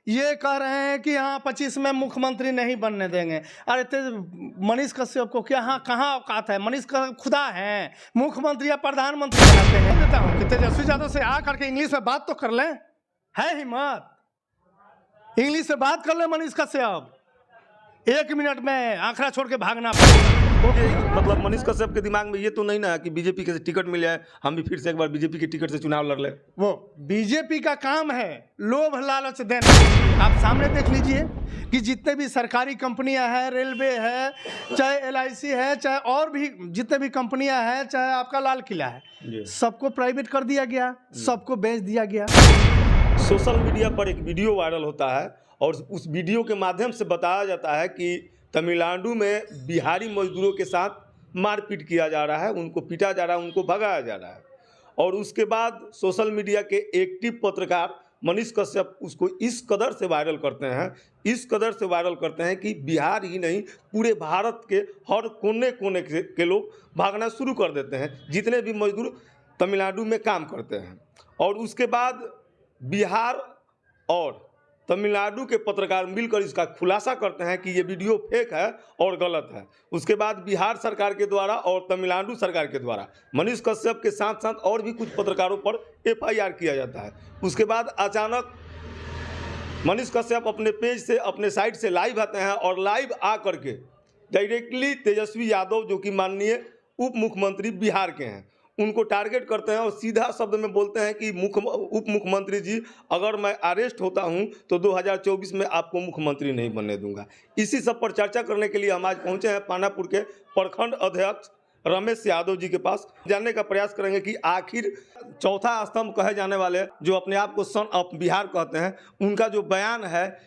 ये कह रहे हैं कि हाँ 25 में मुख्यमंत्री नहीं बनने देंगे। अरे मनीष कश्यप को क्या हाँ कहाँ औकात है? मनीष का खुदा है, मुख्यमंत्री या प्रधानमंत्री बनाते हैं। देता हूँ कि तेजस्वी यादव से आ करके इंग्लिश में बात तो कर लें, है हिम्मत? इंग्लिश में बात कर ले मनीष कश्यप, 1 मिनट में आंकड़ा छोड़ के भागना पड़ेगा। मतलब मनीष कश्यप के दिमाग में ये तो नहीं ना कि बीजेपी के टिकट मिल जाए, हम भी फिर से एक बार बीजेपी के टिकट से चुनाव लड़ ले। वो बीजेपी का काम है लोभ लालच देना। आप सामने देख लीजिए कि जितने भी सरकारी कंपनियां हैं, रेलवे है, चाहे LIC है, चाहे और भी जितने भी कंपनियां हैं, चाहे आपका लाल किला है, सबको प्राइवेट कर दिया गया, सबको बेच दिया गया। सोशल मीडिया पर एक वीडियो वायरल होता है और उस वीडियो के माध्यम से बताया जाता है कि तमिलनाडु में बिहारी मजदूरों के साथ मारपीट किया जा रहा है, उनको पीटा जा रहा है, उनको भगाया जा रहा है। और उसके बाद सोशल मीडिया के एक्टिव पत्रकार मनीष कश्यप उसको इस कदर से वायरल करते हैं कि बिहार ही नहीं पूरे भारत के हर कोने कोने के लोग भागना शुरू कर देते हैं, जितने भी मजदूर तमिलनाडु में काम करते हैं। और उसके बाद बिहार और तमिलनाडु के पत्रकार मिलकर इसका खुलासा करते हैं कि ये वीडियो फेक है और गलत है। उसके बाद बिहार सरकार के द्वारा और तमिलनाडु सरकार के द्वारा मनीष कश्यप के साथ साथ और भी कुछ पत्रकारों पर FIR किया जाता है। उसके बाद अचानक मनीष कश्यप अपने पेज से, अपने साइट से लाइव आते हैं और लाइव आ करके डायरेक्टली तेजस्वी यादव, जो कि माननीय उप मुख्यमंत्री बिहार के हैं, उनको टारगेट करते हैं और सीधा शब्द में बोलते हैं कि उप मुख्यमंत्री जी, अगर मैं अरेस्ट होता हूं तो 2024 में आपको मुख्यमंत्री नहीं बनने दूंगा। इसी सब पर चर्चा करने के लिए हम आज पहुंचे हैं पानापुर के प्रखंड अध्यक्ष रमेश यादव जी के पास। जानने का प्रयास करेंगे कि आखिर चौथा स्तंभ कहे जाने वाले, जो अपने आप को सन ऑफ बिहार कहते हैं, उनका जो बयान है,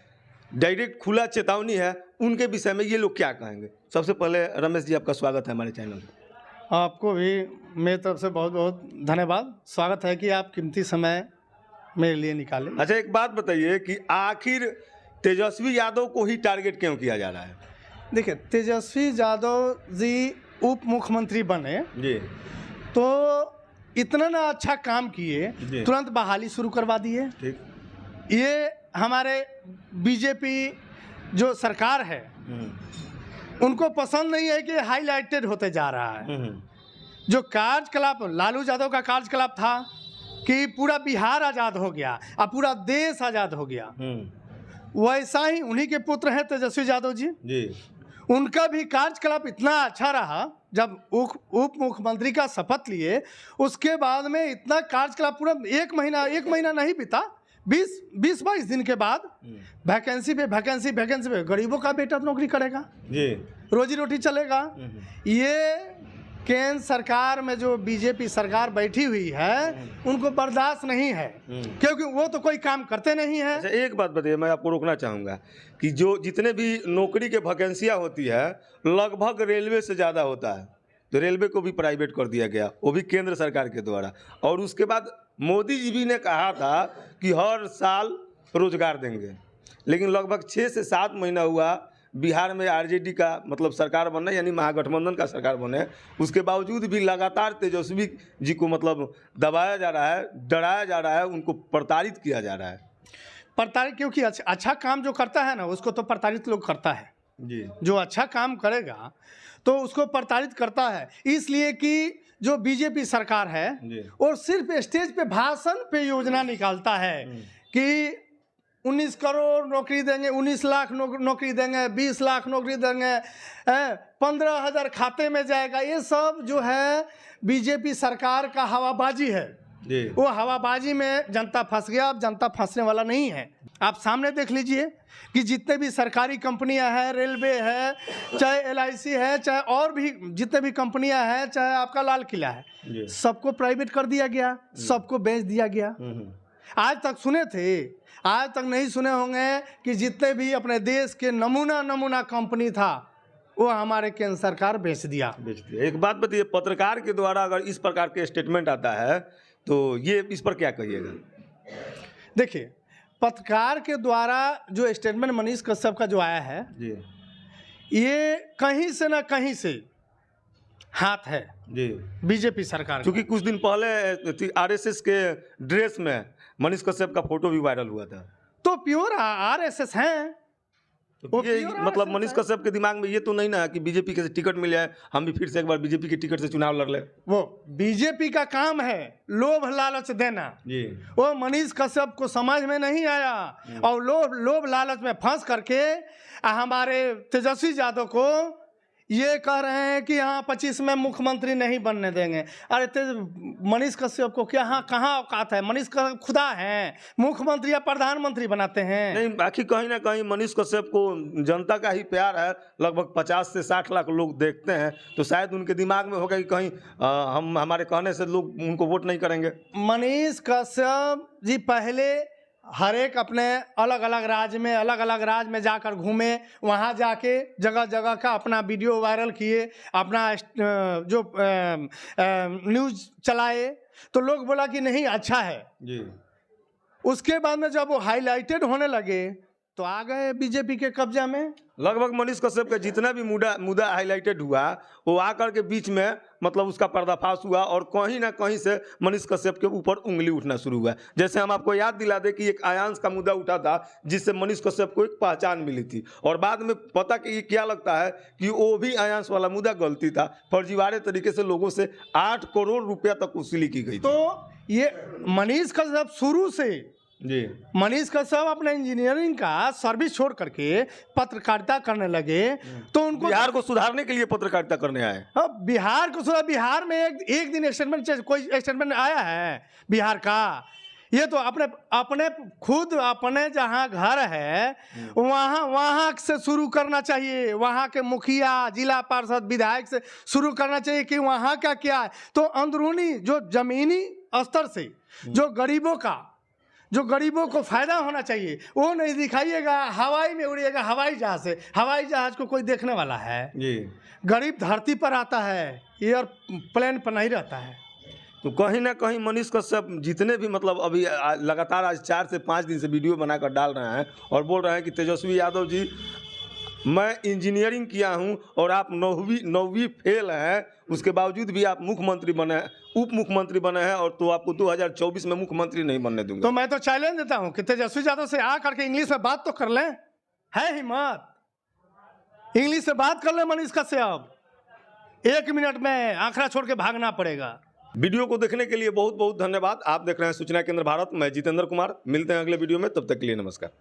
डायरेक्ट खुला चेतावनी है, उनके विषय में ये लोग क्या कहेंगे। सबसे पहले रमेश जी, आपका स्वागत है हमारे चैनल में। आपको भी मेरी तरफ से बहुत बहुत धन्यवाद, स्वागत है कि आप कीमती समय मेरे लिए निकालें। अच्छा, एक बात बताइए कि आखिर तेजस्वी यादव को ही टारगेट क्यों किया जा रहा है? देखिए, तेजस्वी यादव जी उप मुख्यमंत्री बने जी, तो इतना ना अच्छा काम किए, तुरंत बहाली शुरू करवा दिए। ठीक। ये हमारे बीजेपी जो सरकार है उनको पसंद नहीं है कि हाईलाइटेड होते जा रहा है। जो कार्यकलाप लालू यादव का कार्यकलाप था कि पूरा बिहार आज़ाद हो गया और पूरा देश आज़ाद हो गया, वैसा ही उन्हीं के पुत्र हैं तेजस्वी यादव जी। उनका भी कार्यकलाप इतना अच्छा रहा, जब उप मुख्यमंत्री का शपथ लिए उसके बाद में इतना कार्यकलाप पूरा एक महीना नहीं बीता, 20-22 दिन के बाद वैकेंसी पे गरीबों का बेटा नौकरी करेगा जी, रोजी रोटी चलेगा। ये केंद्र सरकार में जो बीजेपी सरकार बैठी हुई है उनको बर्दाश्त नहीं है, क्योंकि वो तो कोई काम करते नहीं है। अच्छा, एक बात बताइए, मैं आपको रोकना चाहूँगा कि जो जितने भी नौकरी के वैकेंसियाँ होती है लगभग रेलवे से ज़्यादा होता है, तो रेलवे को भी प्राइवेट कर दिया गया, वो भी केंद्र सरकार के द्वारा। और उसके बाद मोदी जी भी ने कहा था कि हर साल रोजगार देंगे, लेकिन लगभग 6 से 7 महीना हुआ बिहार में RJD का मतलब सरकार बने, यानी महागठबंधन का सरकार बने, उसके बावजूद भी लगातार तेजस्वी जी को मतलब दबाया जा रहा है, डराया जा रहा है, उनको प्रताड़ित किया जा रहा है। प्रताड़ित क्योंकि अच्छा काम जो करता है ना उसको तो प्रताड़ित लोग करता है जी, जो अच्छा काम करेगा तो उसको प्रताड़ित करता है। इसलिए कि जो बीजेपी सरकार है और सिर्फ स्टेज पे भाषण पे योजना निकालता है कि 19 करोड़ नौकरी देंगे, 19 लाख नौकरी देंगे, 20 लाख नौकरी देंगे, 15,000 खाते में जाएगा। ये सब जो है बीजेपी सरकार का हवाबाजी है। वो हवाबाजी में जनता फंस गया, अब जनता फंसने वाला नहीं है। आप सामने देख लीजिए कि जितने भी सरकारी कंपनियां हैं, रेलवे है, चाहे LIC है, चाहे और भी जितने भी कंपनियां हैं, चाहे आपका लाल किला है, सबको प्राइवेट कर दिया गया, सबको बेच दिया गया। आज तक सुने थे, आज तक नहीं सुने होंगे कि जितने भी अपने देश के नमूना कंपनी था वो हमारे केंद्र सरकार बेच दिया। एक बात बताइए, पत्रकार के द्वारा अगर इस प्रकार के स्टेटमेंट आता है तो ये इस पर क्या कहिएगा? देखिए, पत्रकार के द्वारा जो स्टेटमेंट मनीष कश्यप का जो आया है जी, ये कहीं से ना कहीं से हाथ है जी बीजेपी सरकार। क्योंकि कुछ दिन पहले RSS के ड्रेस में मनीष कश्यप का फोटो भी वायरल हुआ था, तो प्योर आरएसएस हैं। तो ये मतलब मनीष कश्यप के दिमाग में ये तो नहीं ना कि बीजेपी के टिकट मिल जाए, हम भी फिर से एक बार बीजेपी के टिकट से चुनाव लड़ ले। वो बीजेपी का काम है लोभ लालच देना जी। वो मनीष कश्यप को समझ में नहीं आया और लोभ लालच में फंस करके हमारे तेजस्वी यादव को ये कह रहे हैं कि हाँ 25 में मुख्यमंत्री नहीं बनने देंगे। अरे मनीष कश्यप को क्या कहाँ औकात है? मनीष कश्यप खुदा है, मुख्यमंत्री या प्रधानमंत्री बनाते हैं। नहीं, बाकी कहीं ना कहीं मनीष कश्यप को जनता का ही प्यार है, लगभग 50 से 60 लाख लोग देखते हैं, तो शायद उनके दिमाग में होगा कि कहीं हमारे कहने से लोग उनको वोट नहीं करेंगे। मनीष कश्यप जी पहले हर एक अपने अलग अलग राज्य में जाकर घूमे, वहाँ जाके जगह जगह का अपना वीडियो वायरल किए, अपना जो न्यूज़ चलाए, तो लोग बोला कि नहीं अच्छा है जी। उसके बाद में जब वो हाईलाइटेड होने लगे तो आ गए बीजेपी के कब्जा में। लगभग मनीष कश्यप का जितना भी मुद्दा हाईलाइटेड हुआ वो आकर के बीच में मतलब उसका पर्दाफाश हुआ और कहीं ना कहीं से मनीष कश्यप के ऊपर उंगली उठना शुरू हुआ। जैसे हम आपको याद दिला दें कि एक आयांश का मुद्दा उठा था जिससे मनीष कश्यप को एक पहचान मिली थी, और बाद में पता कि क्या लगता है कि वो भी आयांश वाला मुद्दा गलती था, फर्जीवाड़े तरीके से लोगों से 8 करोड़ रुपया तक वसूली की गई। तो ये मनीष कश्यप शुरू से जी, मनीष कश्यप अपने इंजीनियरिंग का सर्विस छोड़ करके पत्रकारिता करने लगे, तो उनको बिहार को सुधारने के लिए पत्रकारिता करने आए। बिहार को सुधार, बिहार में एक दिन कोई स्टेटमेंट आया है बिहार का? ये तो अपने खुद अपने जहाँ घर है वहाँ से शुरू करना चाहिए, वहाँ के मुखिया, जिला पार्षद, विधायक से शुरू करना चाहिए कि वहाँ का क्या है। तो अंदरूनी जो जमीनी स्तर से जो गरीबों को फायदा होना चाहिए वो नहीं दिखाइएगा। हवाई में उड़िएगा, हवाई जहाज से, हवाई जहाज को कोई देखने वाला है जी। गरीब धरती पर आता है, एयरप्लेन पर नहीं रहता है। तो कहीं ना कहीं मनीष कश्यप जितने भी मतलब अभी लगातार आज 4 से 5 दिन से वीडियो बनाकर डाल रहे हैं और बोल रहे हैं कि तेजस्वी यादव जी मैं इंजीनियरिंग किया हूं और आप 9वीं फेल हैं, उसके बावजूद भी आप मुख्यमंत्री बने, उप मुख्यमंत्री बने हैं, और तो आपको 2024 में मुख्यमंत्री नहीं बनने दूंगा। तो मैं तो चैलेंज देता हूं कि तेजस्वी यादव से आ करके इंग्लिश में बात तो कर लें, है हिम्मत? इंग्लिश से बात कर ले मनीष कश्यप, 1 मिनट में आंकड़ा छोड़ के भागना पड़ेगा। वीडियो को देखने के लिए बहुत बहुत धन्यवाद। आप देख रहे हैं सूचना केंद्र भारत, मैं जितेंद्र कुमार। मिलते हैं अगले वीडियो में, तब तक के लिए नमस्कार।